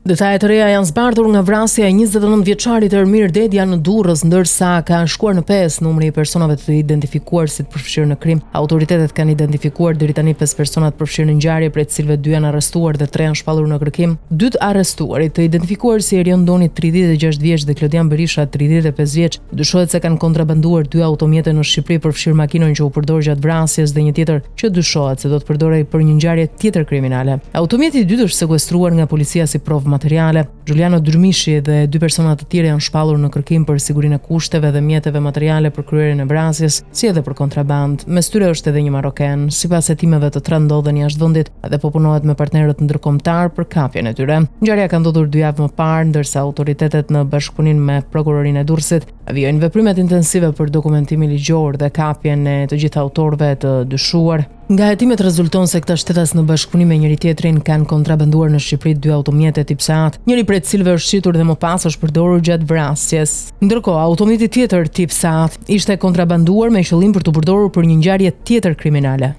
Detaje të reja janë zbardhur nga vrasja e 29 vjeçarit Ermir Dedja në Durrës, ndërsa ka shkuar në 5 numri i personave të identifikuar si të përfshirë në krim. Autoritetet kanë identifikuar deri tani 5 persona të përfshirë në ngjarje, prej të cilëve 2 janë arrestuar dhe 3 janë shpallur në kërkim. 2 arrestuarit të identifikuar si Erion Doni 36 vjeç dhe Klodian Berisha 35 vjeç, dyshohet se kanë kontrabanduar 2 automjete në Shqipëri përfshirë makinën që u përdor gjatë vrasjes dhe një tjetër që dyshohet se do të përdorej për një ngjarje tjetër kriminale. Automjeti i dytë është sekuestruar nga policia si provë materiale. Giuliano Dyrmishi dhe 2 persona të tjerë janë shpallur në kërkim për sigurinë e kushteve dhe mjeteve materiale për kryerjen e vrasjes, si edhe për kontraband. Mes tyre është edhe një maroken. Sipas hetimeve të 3 ndodhen jashtë vendit dhe po punohet me partnerët ndërkombëtar për kapjen e tyre. Ngjarja ka ndodhur 2 javë më parë, ndërsa autoritetet në bashkëpunim me prokurorinë e Durrësit vijojnë veprimet intensive për dokumentimin ligjor dhe kapjen e të gjithë autorëve të dyshuar. Nga hetimet rezulton se këta shtetas në bashkëpunim me njëri tjetrin kanë kontrabanduar në Shqipëri 2 automjete tip Seat, njëri prej të cilëve është shitur dhe më pas është përdorur gjatë vrasjes. Ndërkohë, automjeti tjetër tip Seat ishte kontrabanduar me qëllim për të përdorur për një ngjarje tjetër kriminale.